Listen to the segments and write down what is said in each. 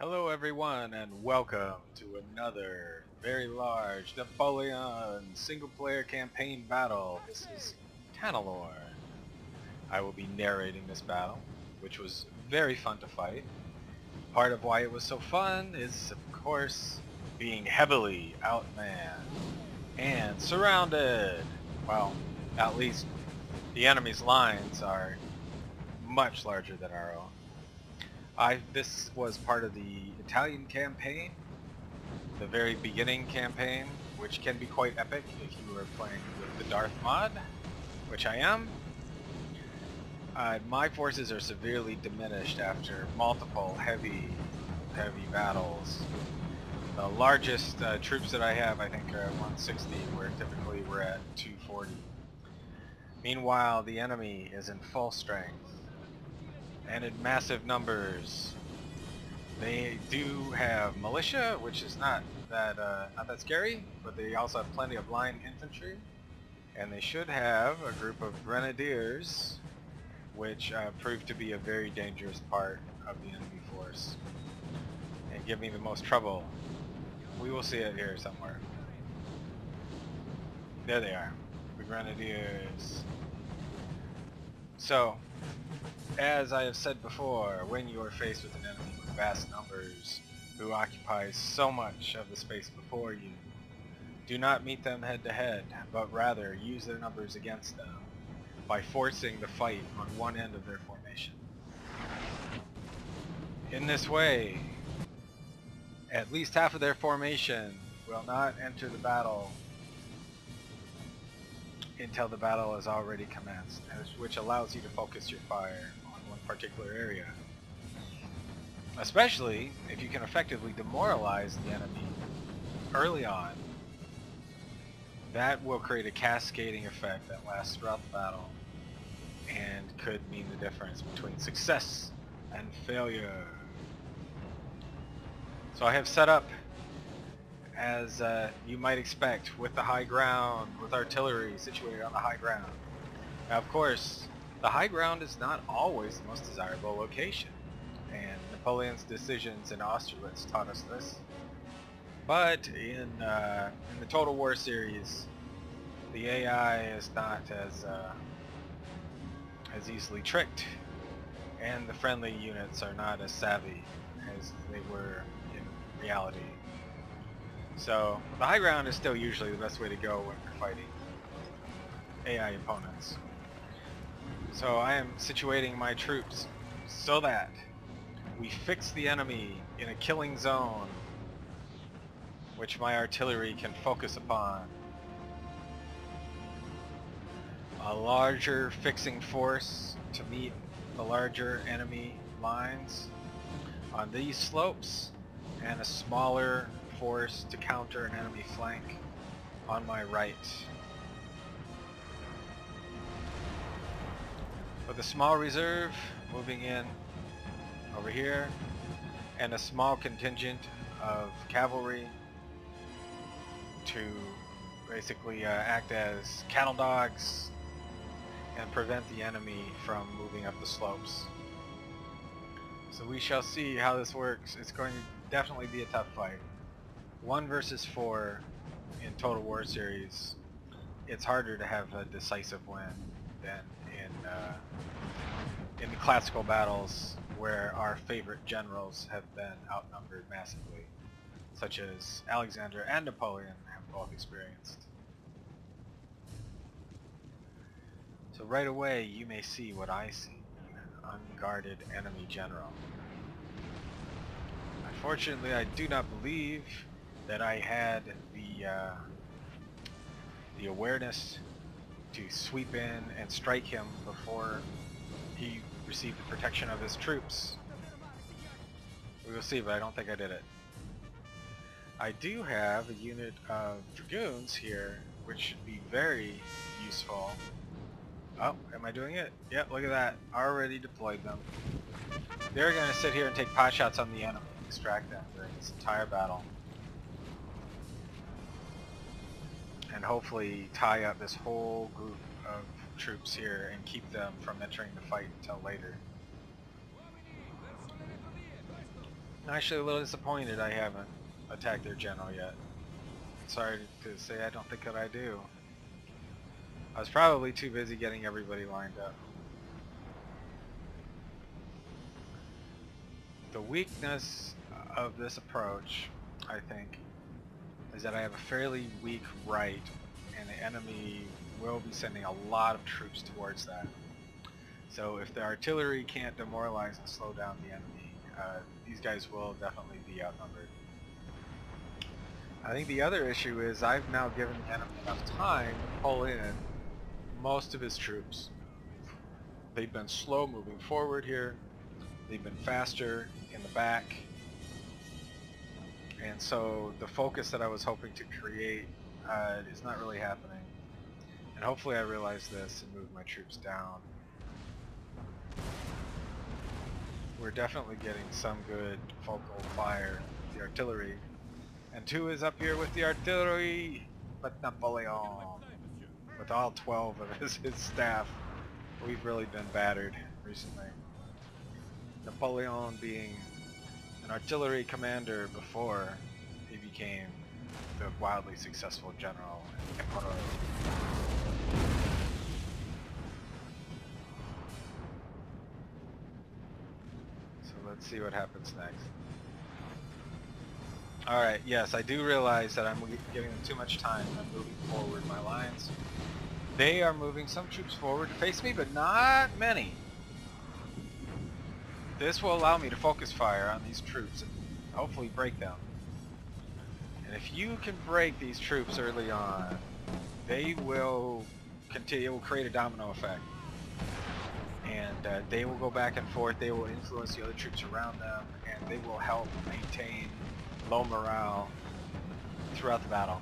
Hello everyone and welcome to another very large Napoleon single-player campaign battle. This is Tanalorn. I will be narrating this battle, which was very fun to fight. Part of why it was so fun is, of course, being heavily outmanned and surrounded. Well, at least the enemy's lines are much larger than our own. This was part of the Italian campaign, the very beginning campaign, which can be quite epic if you are playing with the Darth mod, which I am. My forces are severely diminished after multiple heavy battles. The largest troops that I have, I think, are at 160, where typically we're at 240. Meanwhile, the enemy is in full strength and in massive numbers. They do have militia, which is not that scary, but they also have plenty of line infantry, and they should have a group of grenadiers, which proved to be a very dangerous part of the enemy force and give me the most trouble. We will see it here somewhere. There they are, the grenadiers. So, as I have said before, when you are faced with an enemy with vast numbers who occupies so much of the space before you, do not meet them head to head, but rather use their numbers against them by forcing the fight on one end of their formation. In this way, at least half of their formation will not enter the battle until the battle has already commenced, which allows you to focus your fire on one particular area. Especially if you can effectively demoralize the enemy early on. That will create a cascading effect that lasts throughout the battle and could mean the difference between success and failure. So I have set up as you might expect, with the high ground, with artillery situated on the high ground. Now, of course, the high ground is not always the most desirable location, and Napoleon's decisions in Austerlitz taught us this. But in the Total War series, the AI is not as easily tricked, and the friendly units are not as savvy as they were in reality. So, the high ground is still usually the best way to go when you're fighting AI opponents. So I am situating my troops so that we fix the enemy in a killing zone, which my artillery can focus upon. A larger fixing force to meet the larger enemy lines on these slopes, and a smaller force to counter an enemy flank on my right. With a small reserve moving in over here, and a small contingent of cavalry to basically act as cattle dogs and prevent the enemy from moving up the slopes. So we shall see how this works. It's going to definitely be a tough fight. 1 versus 4 in Total War series, it's harder to have a decisive win than in the classical battles where our favorite generals have been outnumbered massively, such as Alexander and Napoleon have both experienced. So right away you may see what I see, an unguarded enemy general. Unfortunately, I do not believe that I had the awareness to sweep in and strike him before he received the protection of his troops. We will see, but I don't think I did it. I do have a unit of dragoons here, which should be very useful. Oh, am I doing it? Yep, look at that. Already deployed them. They're going to sit here and take pot shots on the enemy, distract them during this entire battle, and hopefully tie up this whole group of troops here and keep them from entering the fight until later. I'm actually a little disappointed I haven't attacked their general yet. Sorry to say, I don't think that I do. I was probably too busy getting everybody lined up. The weakness of this approach, I think, is that I have a fairly weak right, and the enemy will be sending a lot of troops towards that. So if the artillery can't demoralize and slow down the enemy, these guys will definitely be outnumbered. I think the other issue is I've now given the enemy enough time to pull in most of his troops. They've been slow moving forward here. They've been faster in the back. And so the focus that I was hoping to create is not really happening. And hopefully I realize this and move my troops down. We're definitely getting some good focal fire with the artillery. And 2 is up here with the artillery, but Napoleon, with all 12 of his staff, we've really been battered recently. Napoleon being an artillery commander before he became the wildly successful general and emperor. So let's see what happens next. Alright, yes, I do realize that I'm giving them too much time. I'm moving forward my lines. They are moving some troops forward to face me, but not many. This will allow me to focus fire on these troops and hopefully break them. And if you can break these troops early on, they will continue, it will create a domino effect. And they will go back and forth, they will influence the other troops around them, and they will help maintain low morale throughout the battle.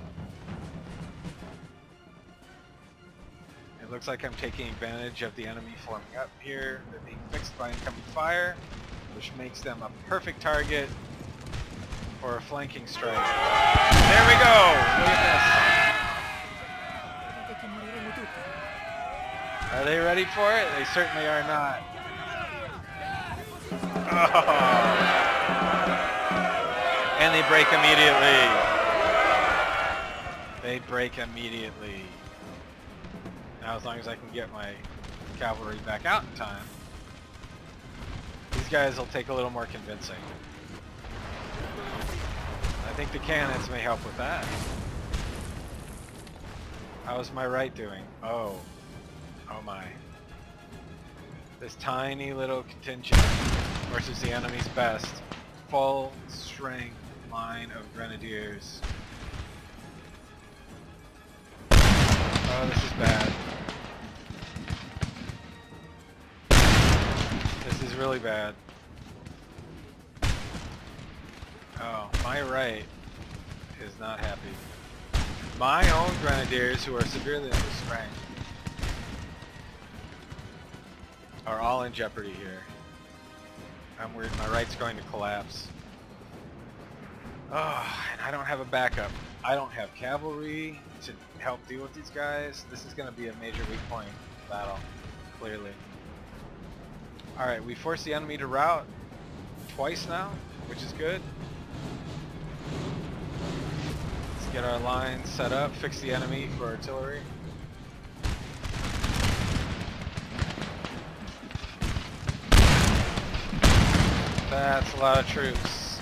It looks like I'm taking advantage of the enemy forming up here. They're being fixed by incoming fire, which makes them a perfect target for a flanking strike. There we go! Look at this. Are they ready for it? They certainly are not. Oh. And they break immediately. They break immediately. Now as long as I can get my cavalry back out in time, these guys will take a little more convincing. I think the cannons may help with that. How's my right doing? Oh. Oh my. This tiny little contingent versus the enemy's best. Full strength line of grenadiers. Oh, this is bad. This is really bad. Oh, my right is not happy. My own grenadiers, who are severely under strength, are all in jeopardy here. I'm worried my right's going to collapse. Oh, and I don't have a backup. I don't have cavalry to help deal with these guys. This is going to be a major weak point in the battle, clearly. Alright, we forced the enemy to rout twice now, which is good. Let's get our lines set up, fix the enemy for artillery. That's a lot of troops.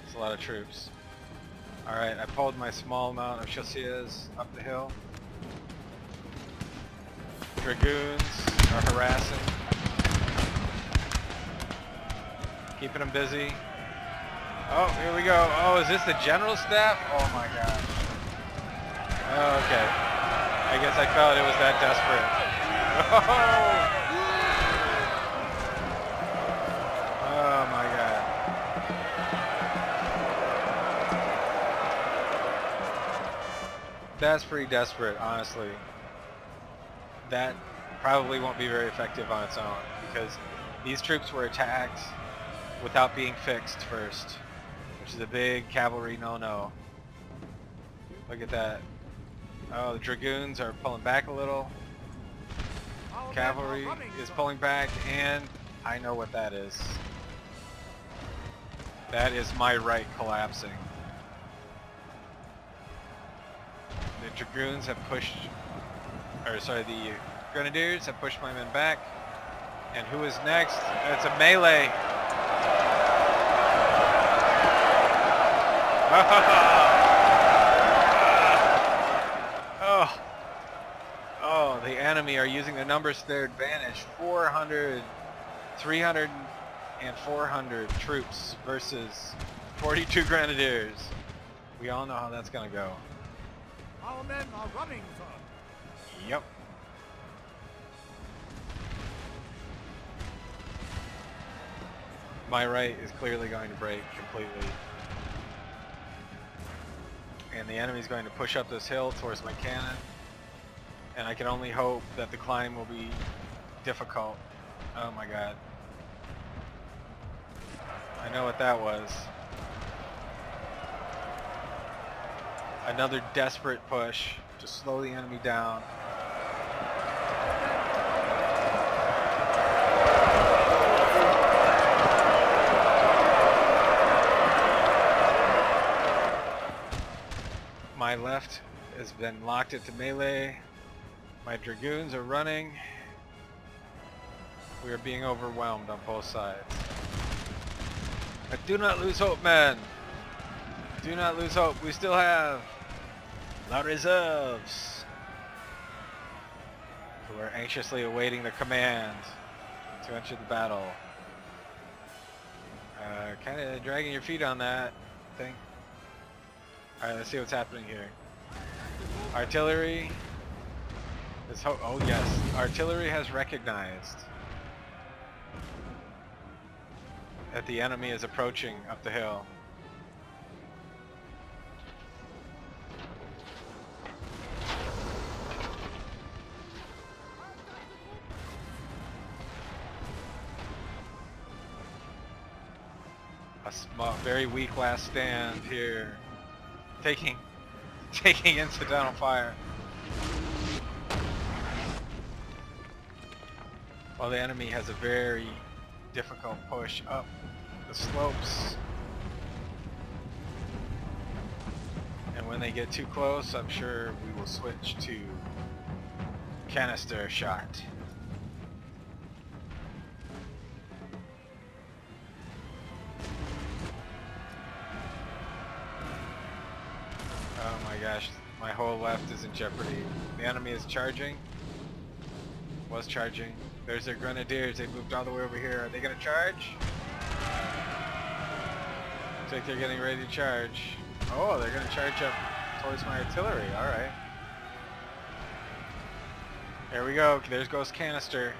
That's a lot of troops. Alright, I pulled my small amount of chasseurs up the hill. Dragoons are harassing. Keeping them busy. Oh, here we go. Oh, is this the general staff? Oh my gosh. Oh, okay. I guess I felt it was that desperate. Oh! Oh my god. That's pretty desperate, honestly. That probably won't be very effective on its own, because these troops were attacked without being fixed first, which is a big cavalry no-no. Look at that. Oh, the dragoons are pulling back a little. Cavalry is pulling back, and I know what that is. That is my right collapsing. The dragoons have pushed, or sorry, the grenadiers have pushed my men back. And who is next? It's a melee. Oh, oh, the enemy are using the numbers to their advantage. 400, 300, and 400 troops versus 42 grenadiers. We all know how that's gonna go. Our men are running, sir. Yep. My right is clearly going to break completely. And the enemy's going to push up this hill towards my cannon. And I can only hope that the climb will be difficult. Oh my god. I know what that was. Another desperate push to slow the enemy down. My left has been locked into melee. My dragoons are running. We are being overwhelmed on both sides. But do not lose hope, men. Do not lose hope. We still have La Reserves, who are anxiously awaiting the command to enter the battle. Kind of dragging your feet on that thing. Alright, let's see what's happening here. Artillery is oh yes, artillery has recognized that the enemy is approaching up the hill. A small, very weak last stand here. Taking incidental fire. While the enemy has a very difficult push up the slopes. And when they get too close, I'm sure we will switch to canister shot. Oh my gosh, my whole left is in jeopardy. The enemy is charging. Was charging. There's their grenadiers. They moved all the way over here. Are they going to charge? Looks like they're getting ready to charge. Oh, they're going to charge up towards my artillery. Alright. There we go. There goes canister.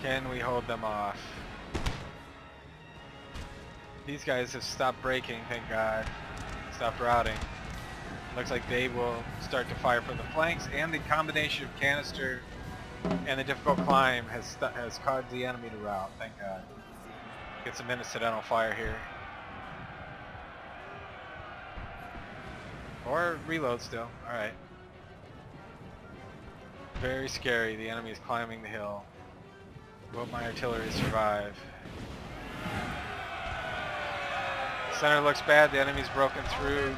Can we hold them off? These guys have stopped breaking, thank God. Stopped routing. Looks like they will start to fire from the flanks, and the combination of canister and the difficult climb has caused the enemy to rout, thank God. Get some incidental fire here. Or reload still, alright. Very scary, the enemy is climbing the hill. Will my artillery survive? Center looks bad, the enemy's broken through.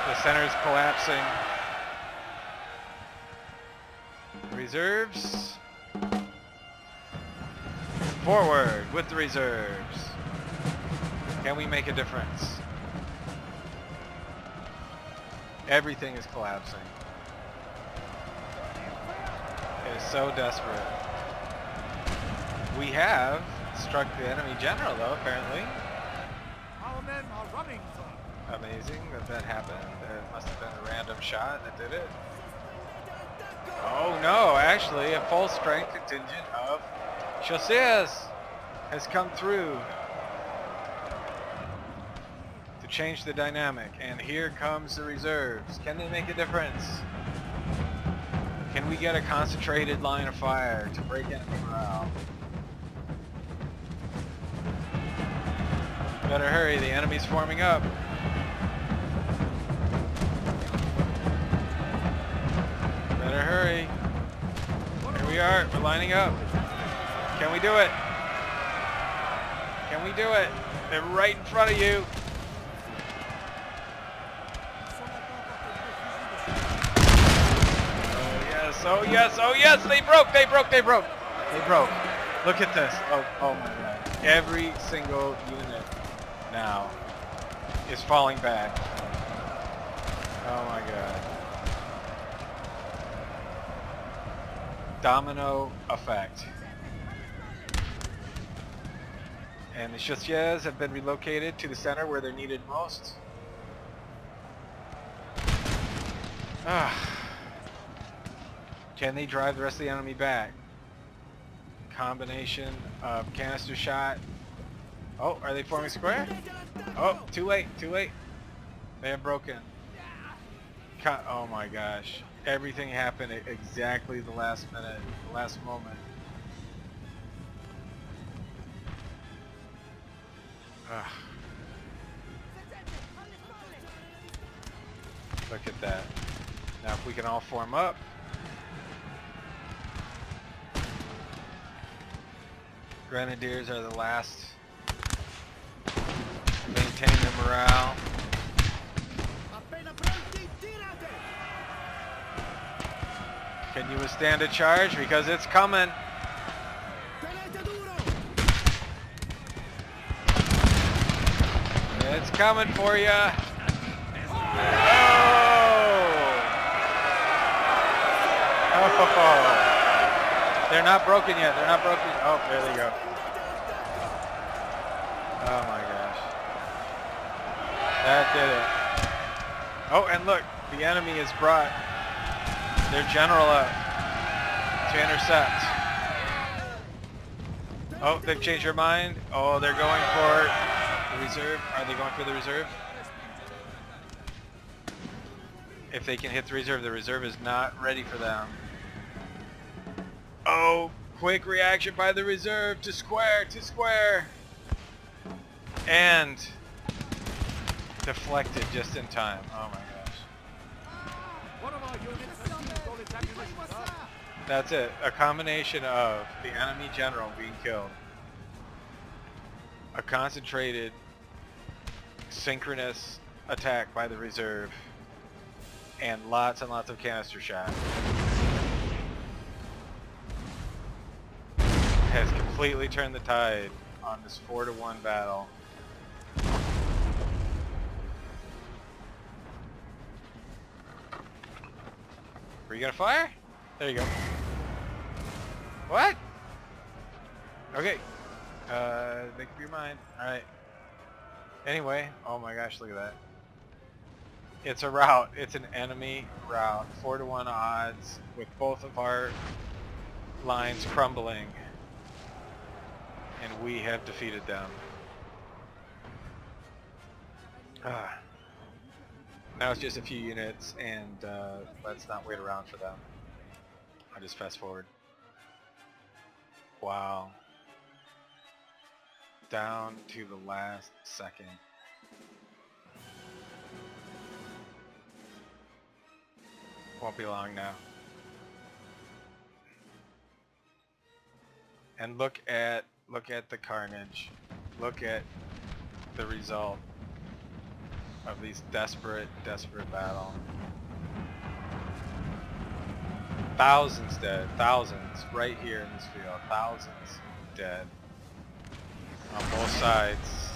The center's collapsing. Reserves. Forward with the reserves. Can we make a difference? Everything is collapsing. It is so desperate. We have struck the enemy general though, apparently. Our men are running, sir. Amazing that happened. It must have been a random shot that did it. Oh no, actually a full strength contingent of chasseurs has come through to change the dynamic. And here comes the reserves. Can they make a difference? Can we get a concentrated line of fire to break enemy morale? Better hurry, the enemy's forming up. are. We're lining up. Can we do it? Can we do it? They're right in front of you. Oh yes, oh yes, oh yes! They broke, they broke, they broke. They broke. Look at this. Oh my god. Every single unit now is falling back. Oh my god. Domino effect. And the Chasseurs have been relocated to the center where they're needed most. Can they drive the rest of the enemy back? Combination of canister shot. Oh, are they forming square? Oh, too late, too late. They have broken. Oh my gosh. Everything happened at exactly the last minute, the last moment. Look at that. Now if we can all form up. Grenadiers are the last to maintain their morale. Can you withstand a charge? Because it's coming. It's coming for you. Oh! They're not broken yet. They're not broken. Oh, there they go. Oh my gosh. That did it. Oh, and look, the enemy has brought their general up to intercept. Oh, they've changed their mind. Oh, they're going for the reserve. Are they going for the reserve? If they can hit the reserve is not ready for them. Oh, quick reaction by the reserve to square, and deflected just in time. Oh my gosh. One of our units has used all its ammunition, sir. That's it. A combination of the enemy general being killed, a concentrated, synchronous attack by the reserve, and lots of canister shot has completely turned the tide on this 4-to-1 battle. Are you gonna fire? There you go. What? Okay. Make up your mind. Alright. Anyway, oh my gosh, look at that. It's a rout. It's an enemy rout. 4-to-1 odds with both of our lines crumbling. And we have defeated them. Now it's just a few units, and let's not wait around for them. I'll just fast forward. Wow. Down to the last second. Won't be long now. And look at the carnage. Look at the result of these desperate battle. Thousands dead, thousands right here in this field, thousands dead on both sides.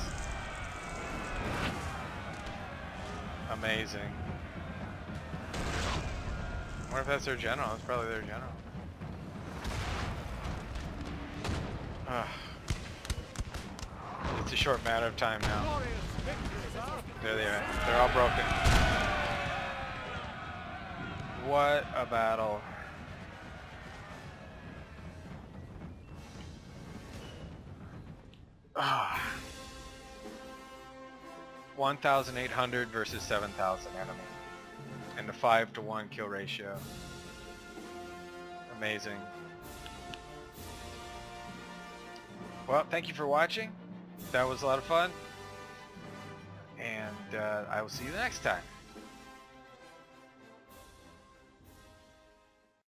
Amazing. I wonder if that's their general. That's probably their general. It's a short matter of time now. There they are. They're all broken. What a battle. Ah. 1,800 versus 7,000 enemy. And the 5-to-1 kill ratio. Amazing. Well, thank you for watching. That was a lot of fun. And I will see you next time.